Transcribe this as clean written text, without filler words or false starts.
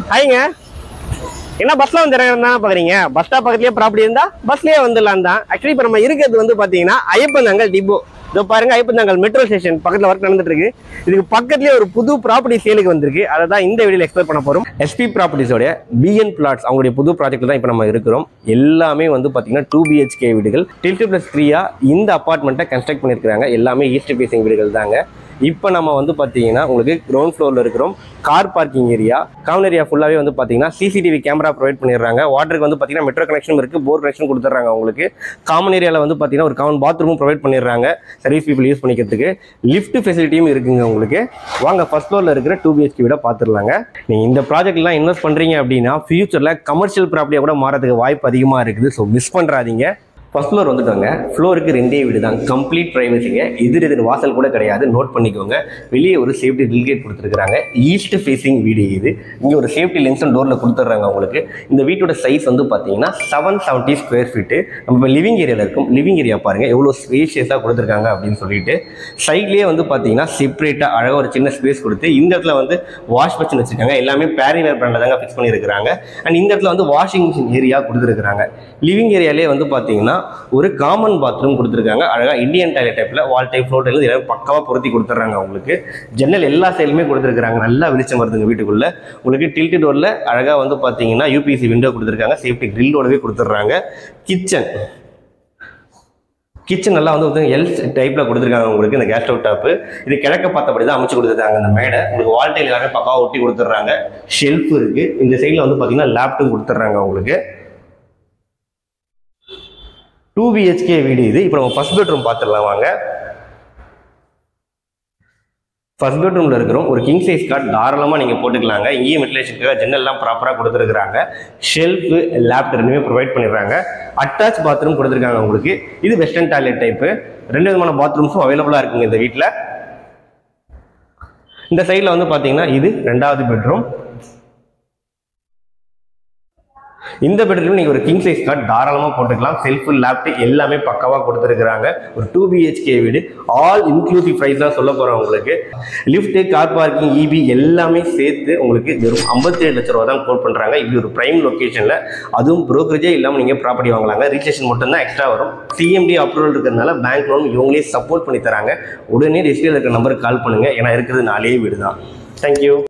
ஹாய்ங்க, என்ன பஸ்ல வந்து இறங்குறதா பாக்குறீங்க? பஸ் ஸ்டாப் பக்கத்துலயே ப்ராப்பர்ட்டி இருந்தா பஸ்லயே வந்துடலாம் தான். ஆக்சுவலி இப்ப நம்ம இருக்கிறது வந்து பாத்தீங்கன்னா ஐயப்பந்தாங்கல் டிப்போ. இதோ பாருங்க, ஐயப்பந்தாங்கல் மெட்ரோ ஸ்டேஷன் பக்கத்துல ஒர்க் நடந்துட்டு இருக்கு. இதுக்கு பக்கத்துலயே ஒரு புது ப்ராப்பர்ட்டி சேலுக்கு வந்திருக்கு. அதை தான் இந்த வீடியோல எக்ஸ்ப்ளோர் பண்ண போறோம். எஸ்பி ப்ராப்பர்ட்டிஸோட பிஎன் பிளாட்ஸ் அவங்களுடைய புது ப்ராஜெக்ட் தான் இப்போ நம்ம இருக்கிறோம். எல்லாமே வந்து பாத்தீங்கன்னா 2 BHK வீடுகள், டில்ட் பிளஸ் 3 இந்த அபார்ட்மெண்ட்டை கன்ஸ்ட்ரக்ட் பண்ணிருக்காங்க. எல்லாமே ஈஸ்ட் ஃபேசிங் வீடுகள் தாங்க. இப்போ நம்ம வந்து பார்த்தீங்கன்னா உங்களுக்கு கிரவுண்ட் ஃப்ளோரில் இருக்கிறோம். Car parking area, common area ஃபுல்லாகவே வந்து பார்த்தீங்கன்னா சிசிடிவி கேமரா ப்ரொவைட் பண்ணிடுறாங்க. வாட்டருக்கு வந்து பார்த்தீங்கன்னா மெட்ரோ கனெக்ஷன் இருக்குது, போர் கனெக்ஷன் கொடுத்துட்றாங்க உங்களுக்கு. காமன் ஏரியாவில் வந்து பார்த்தீங்கன்னா ஒரு காமன் பாத்ரூமும் ப்ரொவைட் பண்ணிடுறாங்க சர்வீஸ் பீப்புள் யூஸ் பண்ணிக்கிறதுக்கு. லிஃப்ட் ஃபெசிலிட்டியும் இருக்குங்க உங்களுக்கு. வாங்க ஃபர்ஸ்ட் ஃப்ளோரில் இருக்கிற 2 BHK வீட பார்த்துடலாங்க. நீங்கள் இந்த ப்ராஜெக்ட்லாம் இன்வெஸ்ட் பண்ணுறீங்க அப்படின்னா ஃபியூச்சரில் கமர்ஷியல் ப்ராப்பர்ட்டியாக கூட மாறதுக்கு வாய்ப்பு அதிகமாக இருக்குது. ஸோ மிஸ் பண்ணுறாதீங்க. ஃபர்ஸ்ட் ஃப்ளோர் வந்துட்டாங்க. ஃப்ளோருக்கு 2 வீடு தான், கம்ப்ளீட் ப்ரைவசிங்க. எதிர் வாசல் கூட கிடையாது, நோட் பண்ணிக்கோங்க. வெளியே ஒரு சேஃப்டி டில்கேட் கொடுத்துருக்காங்க. ஈஸ்ட் ஃபேசிங் வீடு இது. இங்கே ஒரு சேஃப்டி லென்ஸும் டோரில் கொடுத்துட்றாங்க உங்களுக்கு. இந்த வீட்டோட சைஸ் வந்து பார்த்தீங்கன்னா 770 ஸ்கொயர் ஃபீட்டு. நம்ம இப்போ லிவிங் ஏரியாவில் இருக்கும். லிவிங் ஏரியா பாருங்கள் எவ்வளோ ஸ்பேஷியஸாக கொடுத்துருக்காங்க அப்படின்னு சொல்லிட்டு. சைட்லேயே வந்து பார்த்தீங்கன்னா செப்பரேட்டாக அழகாக ஒரு சின்ன ஸ்பேஸ் கொடுத்து இந்த இடத்துல வந்து வாஷ் மிஷின் வச்சுருக்காங்க. எல்லாமே பேரிவேர் பிராண்டில் தாங்க ஃபிக்ஸ் பண்ணியிருக்கிறாங்க. அண்ட் இந்த இடத்துல வந்து வாஷிங் மிஷின் ஏரியா கொடுத்துருக்காங்க. லிவிங் ஏரியாலே வந்து பார்த்தீங்கன்னா ஒரு காமன் பாத்ரூம் கொடுத்துருக்காங்க. அழகா இந்தியன் டாய்லெட் டைப்ல வால் டைப் ஃப்ளோர் டைல் எல்லாம் பக்காவா பொருத்தி கொடுத்துறாங்க உங்களுக்கு. ஜன்னல் எல்லா சைடுமே கொடுத்துருக்காங்க. நல்லா வெளிச்சம் வருதுங்க வீட்டுக்குள்ள. உங்களுக்கு டில்ட் டோர்ல அழகா வந்து பாத்தீங்கன்னா யூபிசி விண்டோ கொடுத்துருக்காங்க. சேஃப்டி கிரில்லோடவே கொடுத்துட்றாங்க. கிச்சன் நல்லா வந்து எல் டைப்ல கொடுத்துருக்காங்க உங்களுக்கு. இந்த கேஸ் ஸ்டவ் டாப் இது கிழக்க பார்த்தபடி தான் அமைச்சு கொடுத்துருக்காங்க. இந்த மேடை உங்களுக்கு வால் டைல் எல்லாமே பக்காவா ஒட்டி கொடுத்துட்றாங்க. ஷெல்ஃப் இருக்கு. இந்த சைட்ல வந்து பாத்தீங்கன்னா லேப்டாப் கொடுத்துட்றாங்க உங்களுக்கு. 2 BHK வீடு இது. இப்போ நம்ம ஃபர்ஸ்ட் பெட்ரூம் பார்த்துடலாம் வாங்க. ஃபர்ஸ்ட் பெட்ரூம்ல இருக்கிறோம். ஒரு கிங் சைஸ் காட் தாராளமாக நீங்கள் போட்டுக்கலாங்க. இங்கேயும் வென்டிலேஷனுக்காக ஜன்னல்லாம் ப்ராப்பராக கொடுத்துருக்காங்க. ஷெல்ஃபு, லேப்டாப் ரெண்டுமே ப்ரொவைட் பண்ணிடுறாங்க. அட்டாச் பாத்ரூம் கொடுத்துருக்காங்க உங்களுக்கு. இது வெஸ்டர்ன் டாய்லெட் டைப்பு. 2 விதமான பாத்ரூம்ஸும் அவைலபிளாக இருக்குங்க இந்த வீட்டில். இந்த சைடில் வந்து பார்த்தீங்கன்னா இது 2வது பெட்ரூம். இந்த பெட்ரூம் நீங்கள் ஒரு கிங் சைஸ் காட் தாராளமாக போட்டுக்கலாம். செல்ஃபு, லேப்டாப் எல்லாமே பக்காவாக கொடுத்துருக்காங்க. ஒரு 2 BHK வீடு. ஆல் இன்க்ளூசிவ் ப்ரைஸ் தான் சொல்ல போகிறோம் உங்களுக்கு. லிஃப்ட்டு, கார் பார்க்கிங், இபி எல்லாமே சேர்த்து உங்களுக்கு வெறும் 57 லட்ச ரூபா தான் கோட் பண்ணுறாங்க. இது ஒரு பிரைம் லொக்கேஷனில், அதுவும் ப்ரோக்கரேஜே இல்லாமல் நீங்கள் ப்ராப்பர்ட்டி வாங்கலாங்க. ரிஜிஸ்ட்ரேஷன் மட்டும்தான் எக்ஸ்ட்ரா வரும். CMD அப்ரூவல் இருக்கிறதுனால பேங்க் லோன் இவங்களே சப்போர்ட் பண்ணி தராங்க. உடனே டிஸ்பிளேல இருக்கிற நம்பருக்கு கால் பண்ணுங்கள். ஏன்னா இருக்கிறது 4 வீடு தான். தேங்க்யூ.